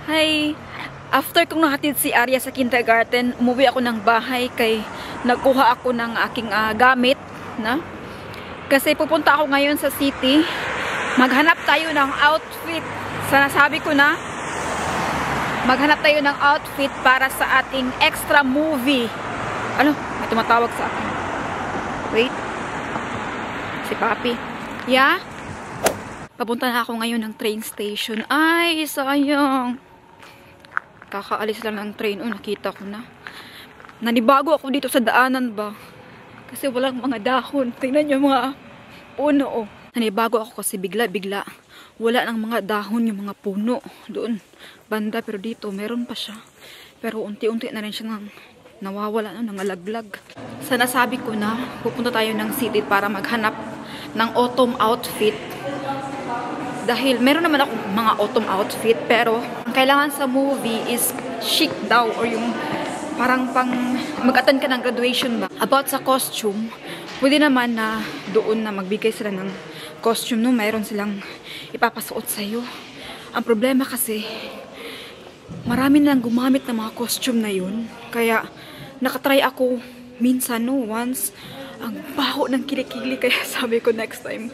Hi! After kong nahatid si Arya sa kindergarten, umuwi ako ng bahay kay nagkuha ako ng aking gamit. Na? Kasi pupunta ako ngayon sa city. Maghanap tayo ng outfit. Sanasabi ko na, maghanap tayo ng outfit para sa ating extra movie. Ano? May tumatawag sa akin. Wait. Si Papi. Yeah? Papunta na ako ngayon ng train station. Ay, sayang. Kakaalis lang ng train. Oh, nakita ko na. Nanibago ako dito sa daanan ba? Kasi walang mga dahon. Tingnan nyo mga puno. Oh. Nanibago ako kasi bigla-bigla. Wala ng mga dahon yung mga puno. Doon, banda. Pero dito, meron pa siya. Pero unti-unti na rin siya nawawala, nangalaglag. Sana sabi ko na, pupunta tayo ng city para maghanap ng autumn outfit. Dahil meron naman ako mga autumn outfit, pero ang kailangan sa movie is chic daw, or yung parang pang mag-attend ka ng graduation ba. About sa costume, pwede naman na doon na magbigay sila ng costume, no? Mayroon silang ipapasuot sa'yo. Ang problema kasi, marami na lang gumamit ng mga costume na yun. Kaya, nakatry ako minsan, no? Once, ang baho ng kilikili. Kaya sabi ko next time,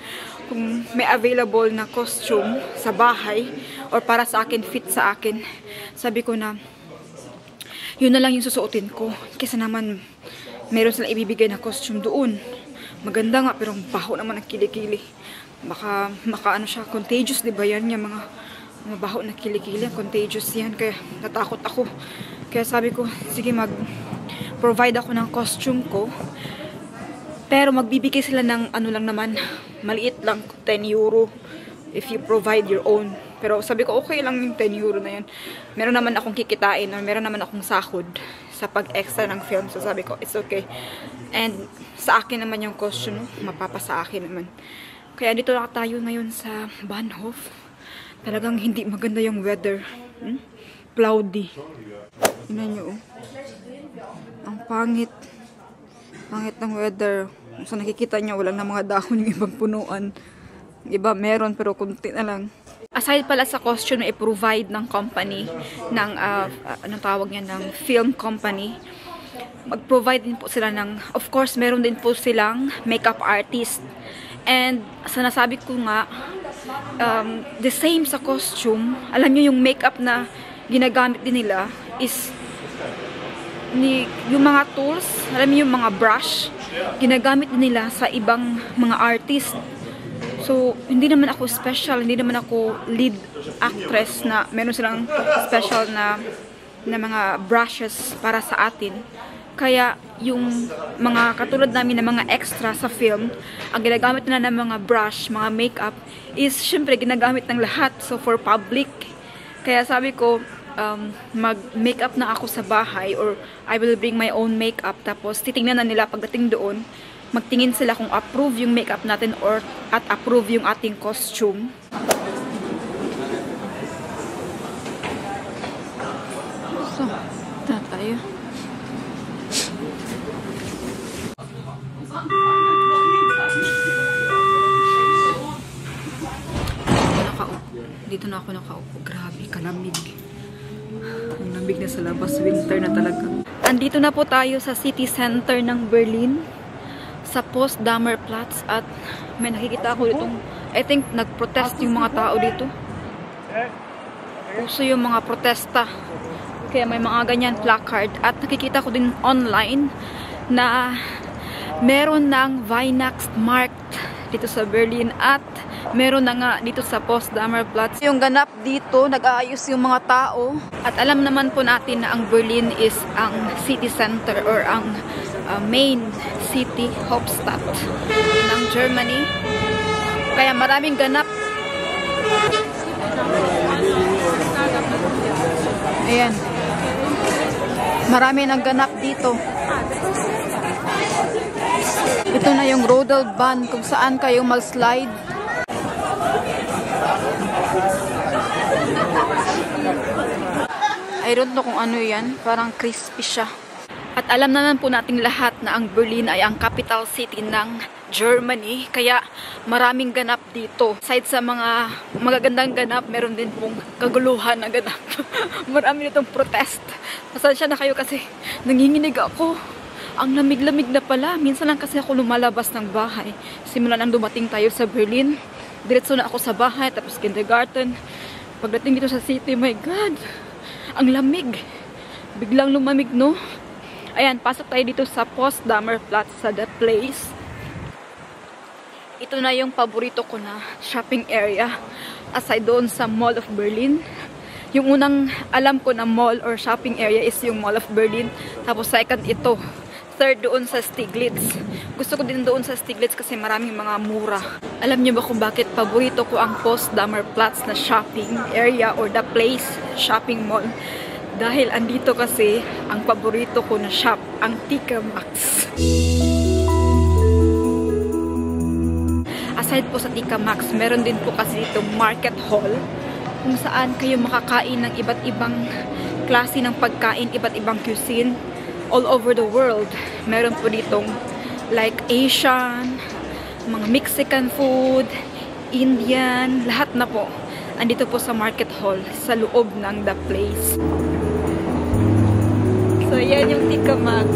kung may available na costume sa bahay or para sa akin, fit sa akin, sabi ko na yun na lang yung susuotin ko. Kasi naman meron silang ibibigay na costume doon. Maganda nga pero baho naman ang kilikili. Baka ano siya, contagious, di ba yan? Yung mga baho na kilikili, contagious yan. Kaya natakot ako. Kaya sabi ko, sige, mag-provide ako ng costume ko. Pero magbibigay sila ng ano lang naman, maliit lang, 10 euro if you provide your own. Pero sabi ko, okay lang yung 10 euro na yun. Meron naman akong kikitain, or meron naman akong sahod sa pag-extra ng film. So sabi ko, it's okay. And sa akin naman yung costume, mapapa sa akin naman. Kaya dito na tayo ngayon sa Bahnhof. Talagang hindi maganda yung weather. Cloudy. Tingnan nyo, oh. Ang pangit. Pangit ng weather. So nakikita nyo, wala na mga dahon yung ibang punuan. Iba meron pero kunti na lang. Aside pala sa costume na i-provide ng company, ng, anong tawag niya, ng film company, mag-provide din po sila ng, of course, meron din po silang makeup artist. And sinasabi ko nga, the same sa costume, alam nyo yung makeup na ginagamit din nila is yung mga tools, alam niyo yung mga brush, ginagamit nila sa ibang mga artist. So, hindi naman ako special, hindi naman ako lead actress na meron silang special na mga brushes para sa atin. Kaya, yung mga katulad namin na mga extra sa film, ang ginagamit na ng mga brush, mga makeup, is syempre ginagamit ng lahat. So, for public. Kaya sabi ko, mag-makeup na ako sa bahay, or I will bring my own makeup, tapos titingnan na nila pagdating doon, magtingin sila kung approve yung makeup natin or at approve yung ating costume. So, ito tayo. Dito na ako nakaupo. Grabe, kalamig. Ang lamig na sa labas, winter na talaga. Andito na po tayo sa city center ng Berlin, sa Potsdamer Platz, at may nakikita ako ditong, I think nagprotest yung mga tao dito. Uso yung mga protesta. Kaya may mga ganyan placard. At nakikita ko din online na meron ng Weihnachtsmarkt dito sa Berlin, at meron na nga dito sa Potsdamer Platz. Yung ganap dito, nag-aayos yung mga tao. At alam naman po natin na ang Berlin is ang city center, or ang main city, Hauptstadt ng Germany. Kaya maraming ganap. Ayan. Marami nang ganap dito. Ito na yung Rodelbahn kung saan kayo mag-slide. I don't know kung ano yan. Parang crispy siya. At alam naman po nating lahat na ang Berlin ay ang capital city ng Germany. Kaya maraming ganap dito. Aside sa mga magagandang ganap, meron din pong kaguluhan na ganap. Marami ditong protest. Pasensya na kayo kasi nanginginig ako. Ang lamig-lamig na pala. Minsan lang kasi ako lumalabas ng bahay. Simula nang dumating tayo sa Berlin. Diretso na ako sa bahay, tapos kindergarten. Pagdating dito sa city, my God! Ang lamig! Biglang lumamig, no? Ayan, pasok tayo dito sa Potsdamer Platz sa The Place. Ito na yung paborito ko na shopping area. Aside doon sa Mall of Berlin. Yung unang alam ko na mall or shopping area is yung Mall of Berlin. Tapos second ito. Third doon sa Stieglitz. Gusto ko din doon sa Stieglitz kasi maraming mga mura. Alam niyo ba kung bakit paborito ko ang Potsdamer Platz na shopping area or The Place shopping mall? Dahil andito kasi ang paborito ko na shop, ang TK Maxx. Aside po sa TK Maxx, meron din po kasi itong Market Hall kung saan kayo makakain ng iba't ibang klase ng pagkain, iba't ibang cuisine all over the world. Meron po ditong like Asian, mga Mexican food, Indian, lahat na po. Andito po sa Market Hall, sa loob ng The Place. So, yan yung TK Maxx.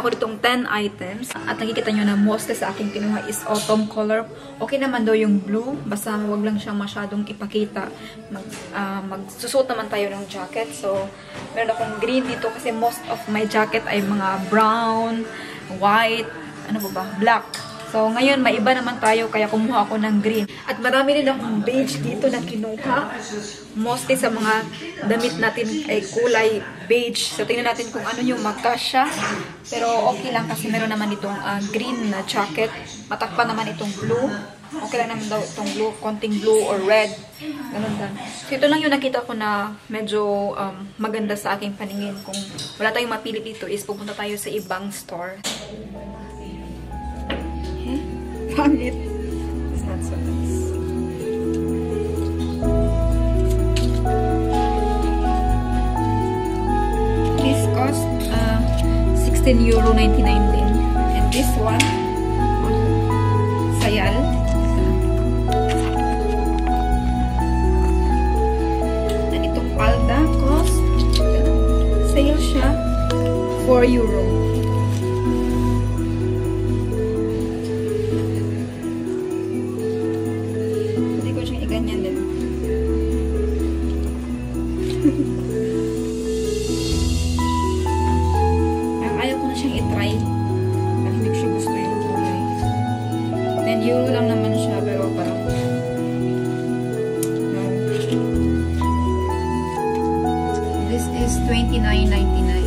Ako ditong 10 items at nakikita nyo na mostly sa aking kinuha is autumn color. Okay naman daw yung blue, basta wag lang siyang masyadong ipakita. Magsusot naman tayo ng jacket. So, meron akong green dito kasi most of my jacket ay mga brown, white, ano ba, black. So, ngayon, maiba naman tayo, kaya kumuha ako ng green. At marami rin akong beige dito na kinuha. Mostly sa mga damit natin ay kulay beige. So, tingnan natin kung ano yung magkasya. Pero okay lang kasi meron naman itong green na jacket. Matakpan naman itong blue. Okay lang naman daw itong blue, konting blue or red. Ganun lang. So, ito lang yung nakita ko na medyo maganda sa aking paningin. Kung wala tayong mapili dito is pupunta tayo sa ibang store. Pangit. It's not so nice. This cost €16.99 din. And this one, Sayal. And itong palda cost, sale siya, €4. Ganyan din. Ayaw ko na siyang i-try. Parang hindi ko siya gusto yung kulay. €10 lang naman siya, pero parang no. This is $29.99.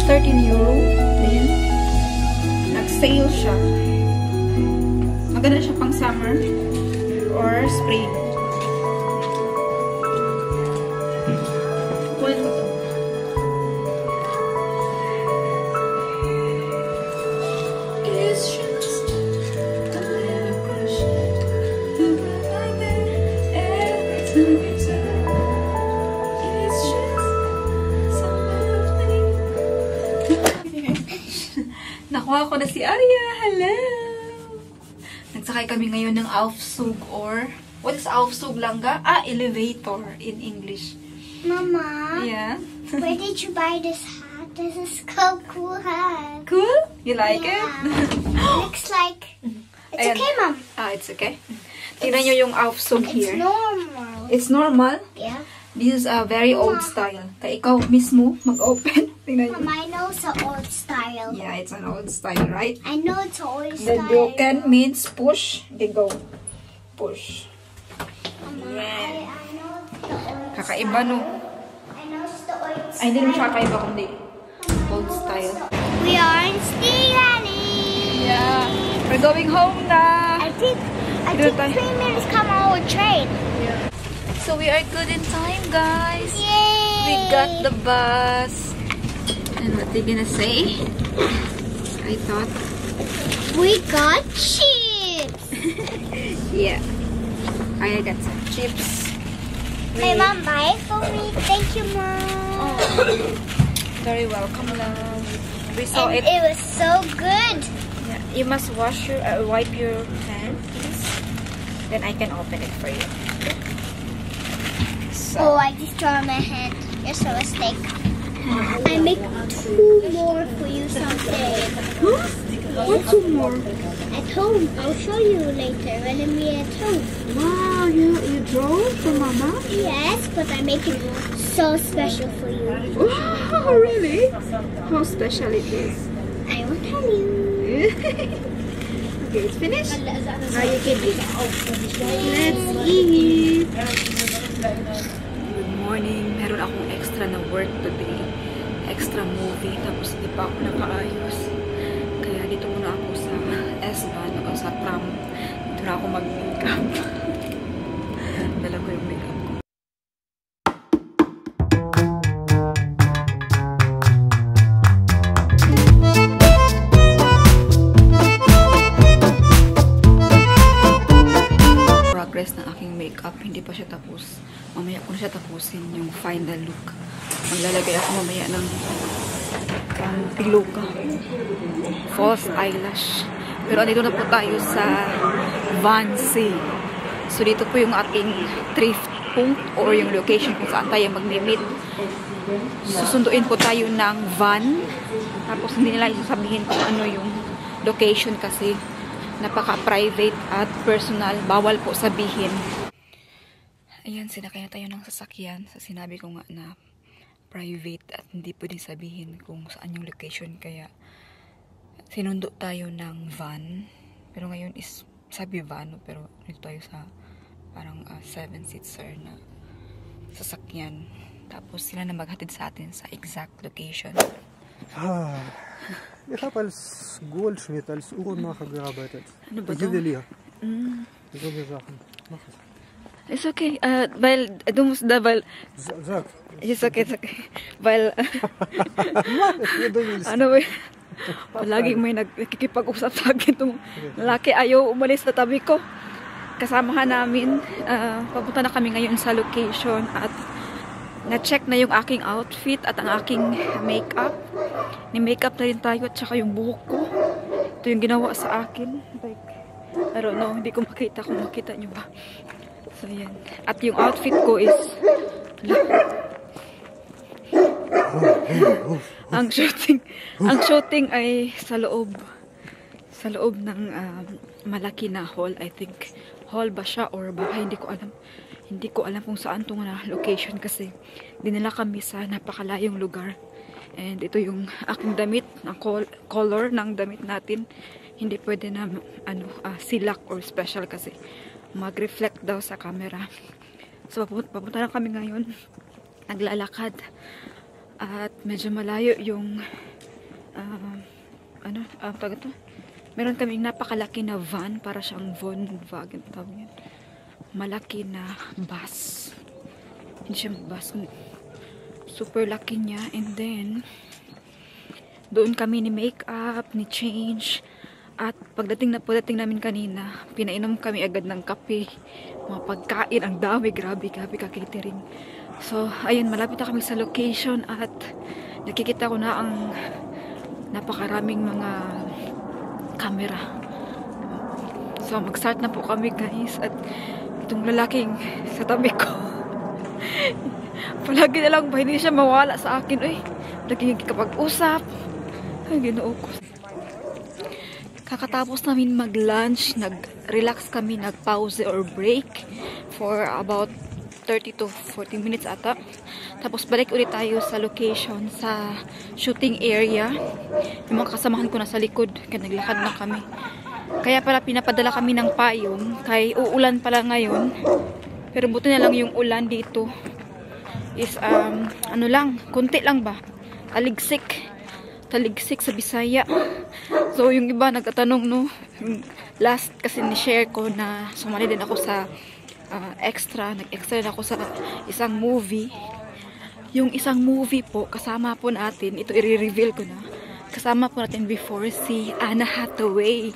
€13. Ayan. Nag-sale siya. Maganda siya pang summer or spring. Kunin mo to. It's just a little crush. You were like that every time. Nakuha ko na si Arya. Hello! Nagsakay kami ngayon ng Aufzug or... What is Aufzug, Langga? Elevator in English. Mama? Yeah? Where did you buy this hat? This is so cool hat. Cool? You like Yeah. it? Looks like... It's Ayan. okay, Mom. It's okay. Tingnan nyo yung Aufzug It's here. normal. It's normal? Yeah. This is a very old style. Kaya ikaw mismo mag-open. Tingnan nyo. I know it's an old style. Yeah, it's an old style, right? I know it's an old Then style. broken means push. Okay, go. Push. Yeah. I know it's the old Kakaiba, no? I know it's the old style. Ay, hindi naman siya kakaiba kundi old style. We are in Stirani. Yeah. We're going home na. I think Dito tayo. 3 minutes come on our train. Yeah. So we are good in time, guys. Yay! We got the bus. And what they gonna say? I thought. We got chips. Yeah. I got some chips. My mom buy it for me. Thank you, Mom. Very welcome, love. We saw And it. it was so good. Yeah. You must wash your, wipe your hand, please. Then I can open it for you. So. Oh, I destroyed my hand. It's a mistake. I make 2 more for you someday. What 2 more? At home. I'll show you later when I'm at home. Wow, you draw for Mama? Yes, but I make it so special for you. Wow, really? How special it is. I will tell you. Okay, it's finished. Now you can eat. Let's eat. Good morning. Meron akong extra na work today. Extra movie. Tapos hindi pa ako nakaayos. Kaya dito muna ako sa S-Bahn o sa tram. Dito na ako mag-makeup. Dala ko yung makeup ko. Progress ng aking makeup. Hindi pa siya tapos. Mamaya ko na siya tapusin yung final look. Maglalagay ako mamaya ng piluka. False eyelash. Pero andito na po tayo sa Vansi. So dito po yung ating thrift point or yung location kung saan tayo mag-meet. Susunduin po tayo ng van. Tapos hindi nila isasabihin kung ano yung location kasi napaka-private at personal. Bawal po sabihin. Ayan, sinakay na tayo ng sasakyan. Sa sinabi ko nga na private at hindi pwedeng sabihin kung saan yung location. Kaya sinundo tayo ng van. Pero ngayon is sabi van, no? Pero dito tayo sa parang 7-seater na sasakyan. Tapos sila na maghatid sa atin sa exact location. Ich habe als Goldschmied, als Uhrenmacher gearbeitet. Juwelier. Solche Sachen. Mach es. It's okay. Weil, du musst da, weil... Sag. It's okay, it's okay. Weil... Du willst. ano ba? Palaging may nakikipag-usap sa akin itong lalaki. Ayaw umalis sa tabi ko. Kasamahan namin. Papunta na kami ngayon sa location at na-check na yung aking outfit at ang aking makeup. Ni-makeup na rin tayo at saka yung buhok ko. Ito yung ginawa sa akin. Like, I don't know. Hindi ko makita kung makita nyo ba. So, yan. At yung outfit ko is ang shooting ay sa loob ng malaki na hall. I think hall ba siya or baka hindi ko alam kung saan itong location kasi dinala kami sa napakalayong lugar. And ito yung aking damit, ang color ng damit natin. Hindi pwede na silak or special kasi mag-reflect daw sa camera. So papunta na kami ngayon. Naglalakad. At medyo malayo yung meron kaming napakalaki na van para siyang Volkswagen tawag yan. Malaki na bus. Hindi siya bus. Super laki niya. And then doon kami ni make up, ni change. At pagdating namin kanina, pinainom kami agad ng kape. Mga pagkain, ang dami, grabe ka-catering. So, ayun, malapit na kami sa location at nakikita ko na ang napakaraming mga camera. So, mag-start na po kami guys at itong lalaking sa tabi ko. Palagi na lang ba, hindi siya mawala sa akin. Ay, naging kapag-usap. Ay, ginoo ko. Kakatapos namin mag-lunch, nag-relax kami, nag-pause or break for about 30 to 40 minutes ata. Tapos balik ulit tayo sa location, sa shooting area. Yung mga kasamahan ko nasa likod, kaya naglakad na kami. Kaya pala pinapadala kami ng payong, kay uulan pala ngayon. Pero buti na lang yung ulan dito is ano lang, konti lang ba? Taligsik sa Bisaya. So yung iba nagtatanong, no, yung last kasi ni-share ko na sumali din ako sa nag-extra din ako sa isang movie. Yung isang movie po, kasama po natin, ito i-reveal ko na, kasama po natin before si Anna Hathaway.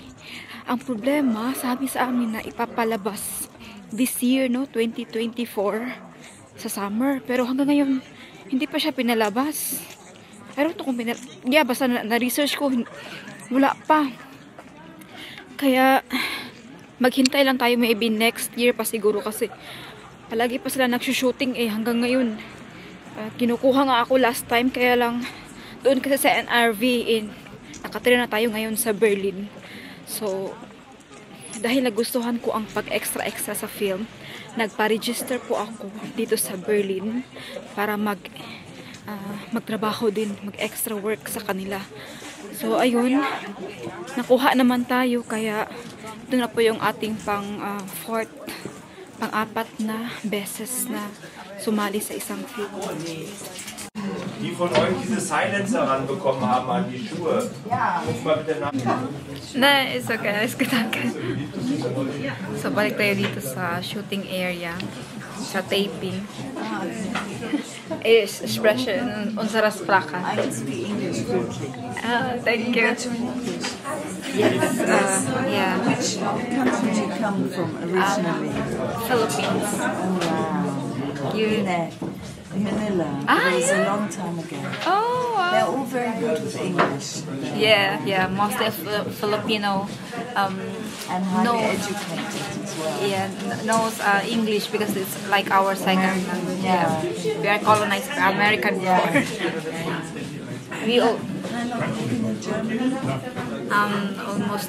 Ang problema, sabi sa amin na ipapalabas this year, no, 2024 sa summer, pero hanggang ngayon hindi pa siya pinalabas. Pero ito kung basta na-research ko, wala pa. Kaya maghintay lang tayo, maybe next year pa siguro, kasi palagi pa sila nagsushooting hanggang ngayon. Kinukuha nga ako last time, kaya lang doon kasi sa NRV nakatira na tayo ngayon sa Berlin. So dahil nagustuhan ko ang pag-extra sa film, nagpa-register po ako dito sa Berlin para magtrabaho din, mag-extra work sa kanila. So ayun, nakuha naman tayo, kaya ito na po yung ating pang-apat na beses na sumali sa isang film. Die von euch diese Silencer ranbekommen haben an die Schuhe. Ja. Guck mal bitte nach. Na, it's okay. It's good. So, balik tayo dito sa shooting area, sa taping. Is expression unsa ras plaka? I speak English fluently. Thank you. Yes, yeah. Which country do you come from originally? Philippines. Oh wow. You? Manila. It was a long time ago. Oh, wow. They're all very good with English. Yeah, mostly Filipino. And highly educated as well. Yeah, knows English because it's like our second language. Yeah. We are colonized by American before. We all, How long have you been in Germany? almost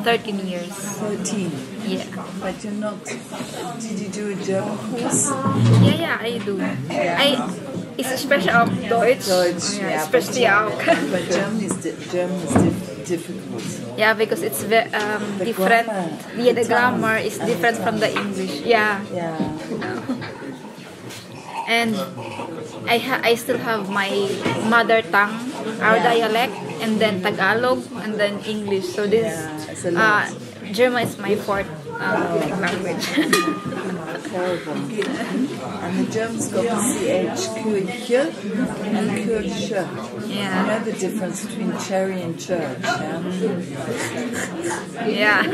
13 years. 13. Yeah. But you're not. Did you do a German course? Yeah, I do. It's especially auf Deutsch. Deutsch, Yeah, yeah, especially auch. But German is difficult. Yeah, because it's different. grammar. Yeah, the grammar is different from the English. Yeah. Yeah. And I still have my mother tongue, our dialect, and then Tagalog, and then English. So this it's a lot. German is my fourth language. Terrible. And the Germans got the CH, Kirche and Kirche. You Yeah. know the difference between cherry and church, yeah? Yeah.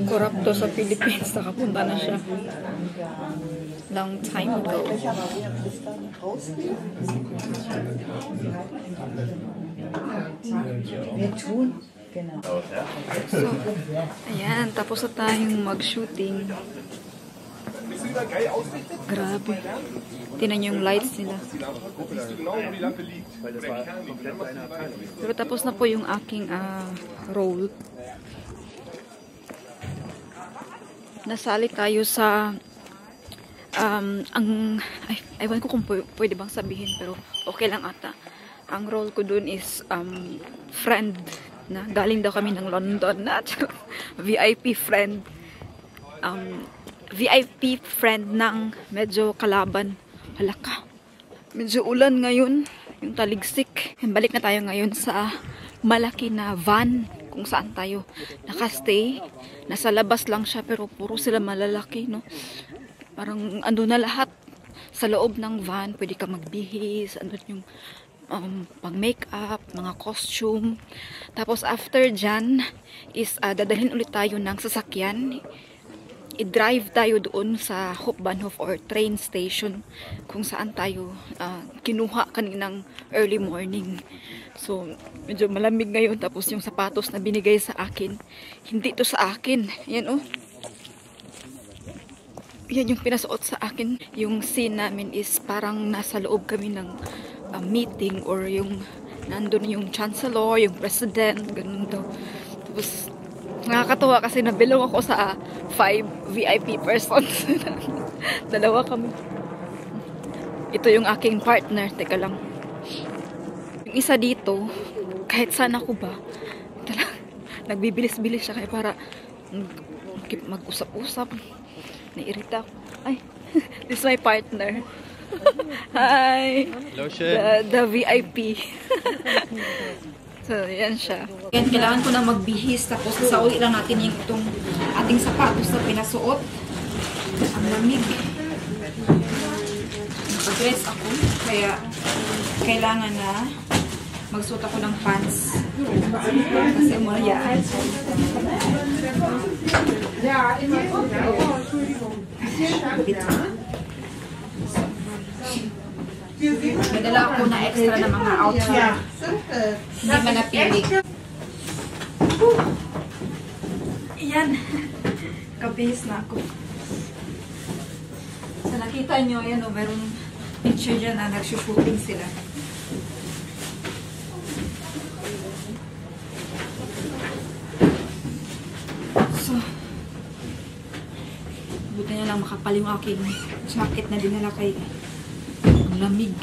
Corrupt to sa Philippines, nakapunta na siya. Long time ago. Wir tun. Genau. So, ayan, tapos na tayong mag-shooting. Grabe. Tingnan niyo yung lights nila. Pero tapos na po yung aking role. Nasali tayo sa ewan ko kung pwede bang sabihin, pero okay lang ata. Ang role ko dun is friend na galing daw kami ng London na VIP friend. VIP friend ng medyo kalaban. Halaka. Medyo ulan ngayon, yung taligsik. Balik na tayo ngayon sa malaki na van kung saan tayo nakastay. Nasa labas lang siya pero puro sila malalaki, no? Parang ando na lahat sa loob ng van. Pwede ka magbihis, andun yung pang makeup, mga costume. Tapos after dyan is dadalhin ulit tayo ng sasakyan. I-drive tayo doon sa Hauptbahnhof or train station kung saan tayo kinuha kaninang early morning. So medyo malamig ngayon, tapos yung sapatos na binigay sa akin, hindi to sa akin. Yan oh. Yan yung pinasuot sa akin. Yung scene namin is parang nasa loob kami ng meeting, or yung nandun yung chancellor, yung president, ganun daw. Tapos Nakakatuwa kasi nabilong ako sa 5 VIP persons. Dalawa kami. Ito yung aking partner. Teka lang. Yung isa dito, kahit saan ako ba, nagbibilis-bilis siya kaya para mag-usap-usap. Naiirita ako. Ay, this is my partner. Hi! The VIP. So, yan siya. Yan, kailangan ko na magbihis. Tapos, sauli lang natin yung itong ating sapatos na pinasuot. Ang lamig. Nakadress ako. Kaya, kailangan na magsuot ako ng pants. Kasi umayaan. Nadala ako na extra na mga outfit. Hindi man napili. Ayan. Kabihis na ako. So nakita nyo, ayan o, merong picture dyan na nagsushooting sila. So, buti na lang makapal yung aking jacket na dinala kay lamig.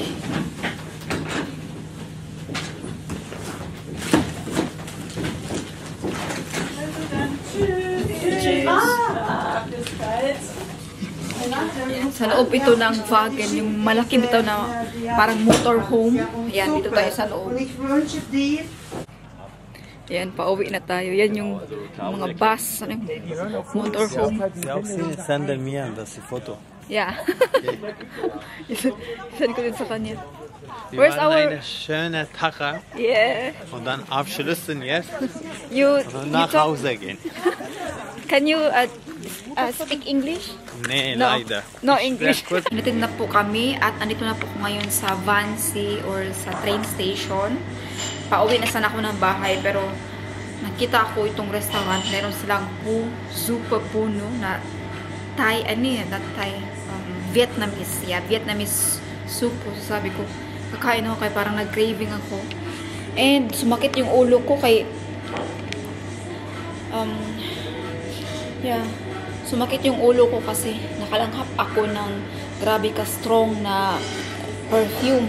Sa loob ito ng wagon, yung malaki bitaw na parang motorhome. Ayan, dito tayo sa loob. Ayan, pauwi na tayo. Yan yung mga bus, motorhome. Send mir das die Foto. Yeah. Send ko din sa kanya. Wir Where's waren our... eine schöne Tage Yeah. und dann abschließen jetzt You und nach talk- Hause gehen. Can you speak English? Nee, No. leider. No Ich English. spreche kurz. Natin na po kami at andito na po ko ngayon sa Vansi or sa train station. Pauwi na sana ako ng bahay pero nakita ako itong restaurant. Meron silang super puno na Thai, not Thai, Vietnamese. Yeah, Vietnamese soup. So sabi ko, kakain ako kaya parang nag-craving ako. And sumakit yung ulo ko kay sumakit yung ulo ko kasi nakalanghap ako ng grabe ka strong na perfume.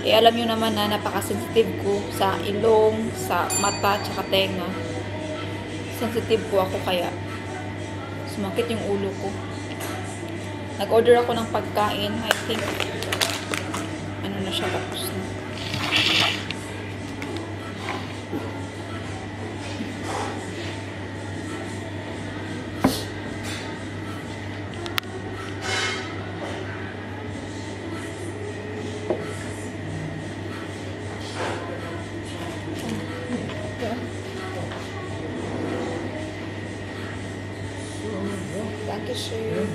Eh alam nyo naman na napaka-sensitive ko sa ilong, sa mata, tsaka tenga. Sensitive ko ako kaya sumakit yung ulo ko. Nag-order ako ng pagkain. I think ano na siya, tapos na. Dankeschön.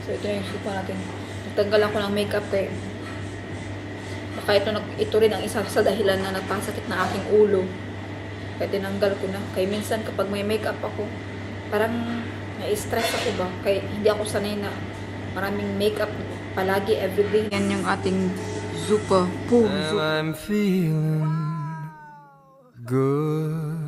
So, ito yung supa natin. Nagtanggal ako ng makeup kaya baka ito rin ang isa sa dahilan na nagpasakit na aking ulo. Kaya tinanggal ko na. Kaya minsan kapag may makeup ako, parang na-stress ako ba? Kaya hindi ako sanay na maraming makeup palagi, everyday. Yan yung ating zupa. Boom, zupa. I'm feeling good.